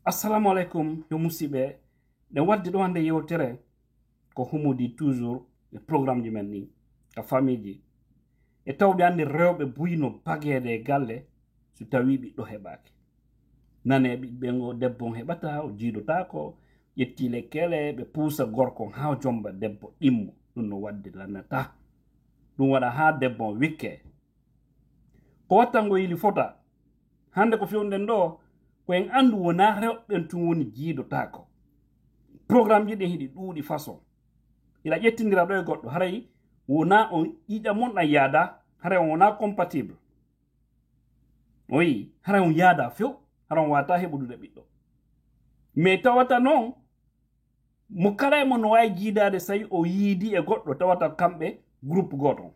Assalamu alaikum, yo musibe. De waddi do hande yewtere ko humudi toujours le programme di melni ka famille ji. E tawbe ande rewbe buyno bagede galle su tawi bi do hebaki. Nane bi bengo debbo hebata o jidota ko yetti le kele be pusa gorko ha jomba debbo dimmo dum no waddi lanata. Dum wada ha debbo wikke. Ko watango yili fota hande ko fiwnden do ko en andu wona rewben tun woni jiidotako programme ji de hidi duudi façon ila jettindira do e goddo haray wona on ida mon na yada haray wona compatible oui haray on yada few haray wata hebudude biddo mais tawata non mo kala mo no way jiidade say o yiidi e goddo tawata kambe groupe goto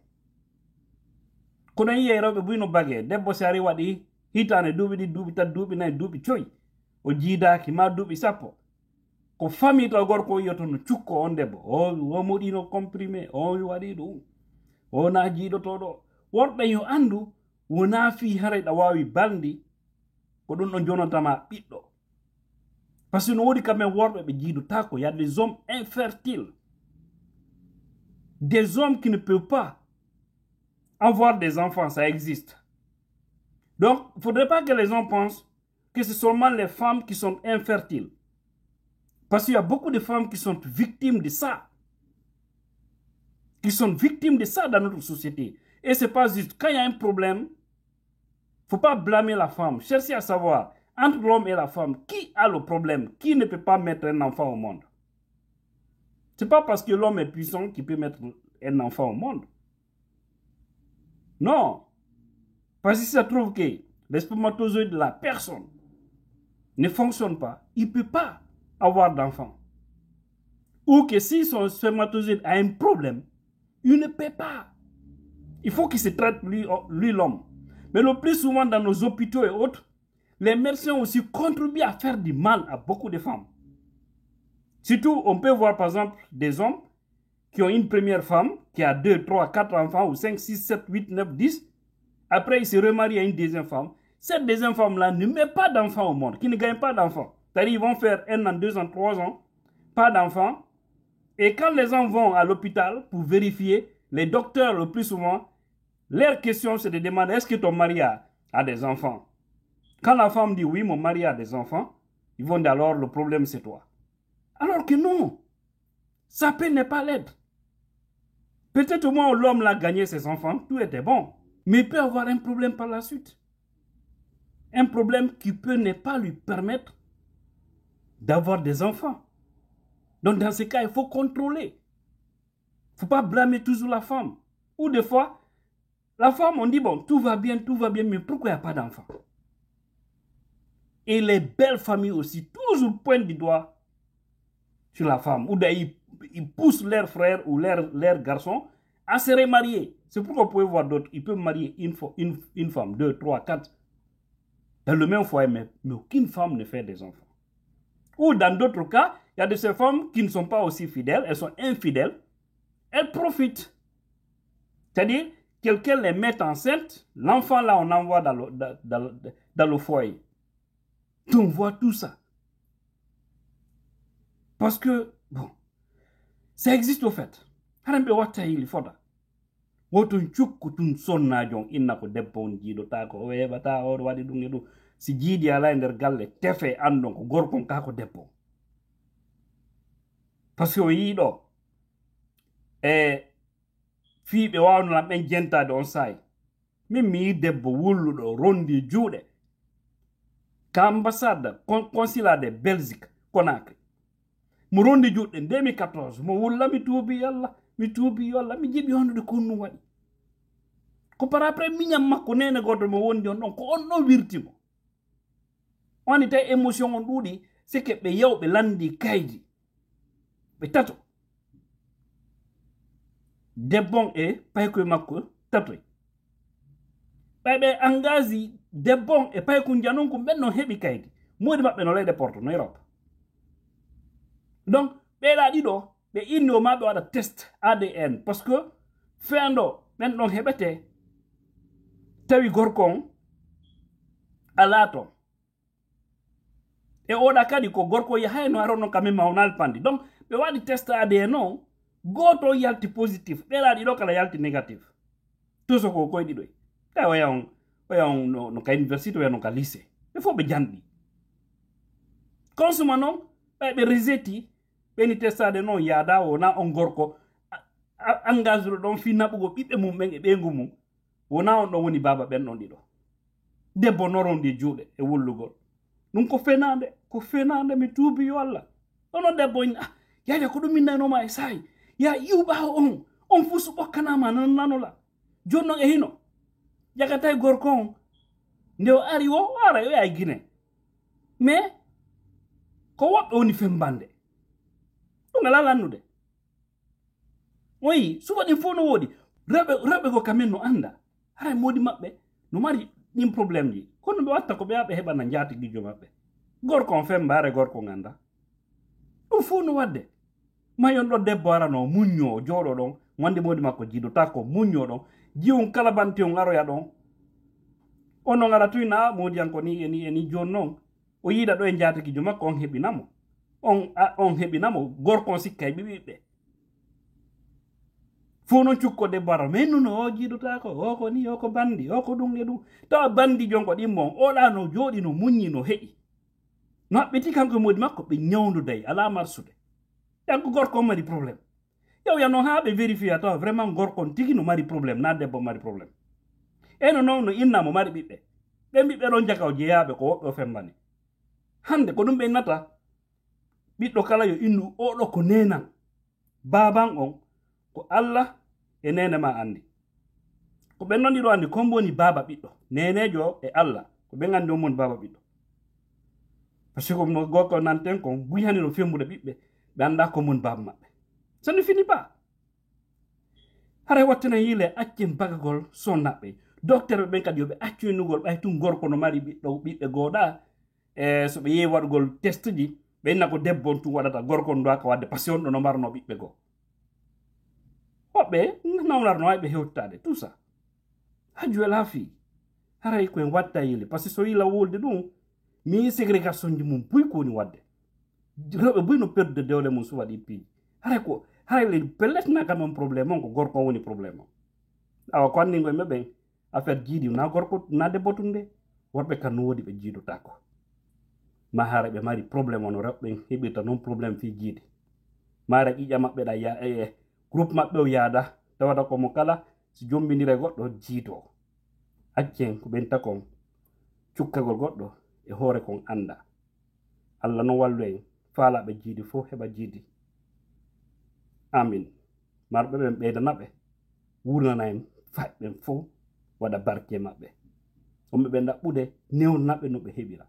kono yiye rewbe buyno bage debbo sari wadi hitane duubi di duubi ta duubi nay duubi coy o jiidaaki ma duubi sappo ko famille to gorko yoto no cukko on debbo o modino comprimé o wadi dum o na jiidoto do worbe yo andu wona fi haray da wawi baldi ko dun on jonotama biddo parce que no wodi kamé worbe be jiidota ko y a des hommes infertiles, des hommes qui ne peuvent pas avoir des enfants, ça existe. Donc, il ne faudrait pas que les gens pensent que c'est seulement les femmes qui sont infertiles. Parce qu'il y a beaucoup de femmes qui sont victimes de ça. Qui sont victimes de ça dans notre société. Et ce n'est pas juste. Quand il y a un problème, il ne faut pas blâmer la femme. Cherchez à savoir, entre l'homme et la femme, qui a le problème? Qui ne peut pas mettre un enfant au monde? Ce n'est pas parce que l'homme est puissant qu'il peut mettre un enfant au monde. Non. Parce que si ça trouve que les spermatozoïdes de la personne ne fonctionnent pas, il ne peut pas avoir d'enfant. Ou que si son spermatozoïde a un problème, il ne peut pas. Il faut qu'il se traite lui l'homme. Mais le plus souvent dans nos hôpitaux et autres, les médecins aussi contribuent à faire du mal à beaucoup de femmes. Surtout, on peut voir par exemple des hommes qui ont une première femme, qui a 2, 3, 4 enfants, ou 5, 6, 7, 8, 9, 10. Après, il se remarie à une deuxième femme. Cette deuxième femme-là ne met pas d'enfants au monde, qui ne gagne pas d'enfants. C'est-à-dire, ils vont faire 1 an, 2 ans, 3 ans, pas d'enfants. Et quand les gens vont à l'hôpital pour vérifier, les docteurs, le plus souvent, leur question, c'est de demander, est-ce que ton mari a des enfants? Quand la femme dit, oui, mon mari a des enfants, ils vont dire, alors, le problème, c'est toi. Alors que non, ça n'est pas l'aide. Peut-être au moins où l'homme l'a gagné ses enfants, tout était bon. Mais il peut avoir un problème par la suite. Un problème qui peut ne pas lui permettre d'avoir des enfants. Donc dans ce cas, il faut contrôler. Il ne faut pas blâmer toujours la femme. Ou des fois, la femme, on dit, bon, tout va bien, mais pourquoi il n'y a pas d'enfants? Et les belles familles aussi, toujours pointent du doigt sur la femme. Ou d'ailleurs, ils poussent leurs frères ou leurs garçons à se remarier. C'est pourquoi vous pouvez voir d'autres. Ils peuvent marier une femme, 2, 3, 4 dans le même foyer, mais aucune femme ne fait des enfants. Ou dans d'autres cas, il y a de ces femmes qui ne sont pas aussi fidèles, elles sont infidèles, elles profitent. C'est-à-dire, quelqu'un les met enceinte, l'enfant là, on envoie dans le foyer. On voit tout ça. Parce que, bon, ça existe au fait. Harambe wata il foda. Woton chukku tun sonna jon inna ko debbo on jiidota ko webata o wadi dum edu si jiidi ala nder galle tefe andon ko gorkon ka ko debbo. Parce que o yiido fiibe wawno lam ben jentade on say. Min mi debbo wulludo rondi juude. Ka ambassade consulat de Belgique Conakry. Mo rondi juude 2014 mo wulla mi tuubi yalla mi tuubi yolla mi jibi hondude konnu wadi ko par après miñam makko nene goto mo wondi on don ko on no wirtimo woni tay émotion on dudi c'est que be yawbe landi kaydi be tato debon e payko makko tato be angazi debon e payko janon ko benno hebi kaydi modi mabbe no leyde porto no Europe. Donc be la dido be inno maɓe waɗa test ADN parce que feendo ɓen ɗon heɓete tawi gorkon ala to e oɗa kadi ko gorko yahayno arono kamen mawnal pandi donc ɓe waɗi test ADN o goto yalti positif ɓeɗa ɗiɗo kala yalti négatif tout ko koye ɗiɗoy ta waya on no ka université waya no ka lycée ɓe fof ɓe janɗi consuma noon ɓe reseti ɓeni testade noon yaada wona on gorko engage ɗo ɗon fi naɓugo ɓiɓɓe mum ɓen e ɓeygu mum wona on ɗon woni baba ɓen ɗon ɗiɗo debbo norondi juuɗe e wullugol ɗum ko fenande mi tuubi yo Allah onon debbo yaya ko ɗum minnanoma e saayi ya yiwɓawo on fuu so ɓokkanama nanola joni noon e hino jagatay gorko on nde o ari o ara o yaha Guinée mais ko woɓɓe woni fembande ɗum ala lannude oyi suba ɗin fof no woodi rewɓe ko kamen no anda haray modi maɓɓe no mari ɗin probléme ji kono ɓe watta ko ɓe yaɓe heɓana jaatigijo maɓɓe gorko on femba are gorko ganda ɗum fof no wadde mayon ɗo debbo arano muñño jooɗo ɗon wande modi makko jiidota ko muñño ɗon jiwum kala banti on aroya ɗon on non ara tuyna modiyanko ni eni joni noon o yiiɗa ɗo e jaatigijo makko on heɓinamo on heɓinamo gorko on sikka e ɓiɓiɓɓe fo noon cukko debbo ara mais nuno o jiidotako oko ni oko bandi oko ɗum e ɗum tawa bandi jonko ɗimmo oɗa no jooɗi no muññi no heƴi no haɓɓiti kanko e modi makko ɓe ñawduday ala marsude yanko gorko on mari probléme yawya noon ha ɓe vérifié tawa vraiment gorko on tigi no mari probléme na debbo mari probléme eno noon no innamo mari ɓiɓɓe ɓen ɓiɓɓe ɗon jaka o jeeyaɓe ko woɓɓe o fembani hande ko ɗum ɓe innata ɓiɗɗo kala yo innu oɗo ko nenan baban on ko Allah e nene ma andi ko ɓen noon ɗiɗo andi kombo woni baba ɓiɗɗo nenejo e Allah ko ɓen andi on woni baba ɓiɗɗo par ce que no gorko nanten kon buy hani no fembude ɓiɓɓe ɓe anda ko woni baba maɓɓe ça ne finit pas haray wattana yile accen bagagol sonnaɓɓe docteur ɓen kadi yoɓe accu innugol ɓay tun gorko no mari ɓiɓɓe gooɗa e so ɓe yeewi waɗugol test ji ɓe inna ko debbo on tun waɗata gorko on duwaka wadde par ce que on ɗo no marno ɓiɓɓe goo hoɓɓe nawnarno hay ɓe hewtitade tout ça ha juwel ha fii haray koyen watta yile par ce que so yila wolde ɗum mi ségrégation ji mum buy ko woni wadde rewɓe buy no perdude dewle mum so waɗi piiji haray le pelletna kam on probléme on ko gorko on woni probléme o awa ko anndingoye meɓen affaire jiidi na gorko na debbo tun nde worɓe kam no woodi ɓe jiidotako ma haara ɓe mari probléme ono rewɓe heɓirta noon probléme fi jiidi maara ƴiƴa maɓɓe ɗa groupe maɓɓe o yaada tawata komo kala so jombidire goɗɗo jiido accen ko ɓen takon cukkagol goɗɗo e hoore kon anda Allah no wallu en faalaɓe jiidi fof heɓa jiidi amin marɓe ɓen ɓeydanaɓe wurnana en faɓɓen fof waɗa barke maɓɓe onɓe ɓe ɗaɓɓude newnaɓe no ɓe heɓira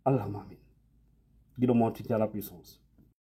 allahuma amin giɗo monti jala puissance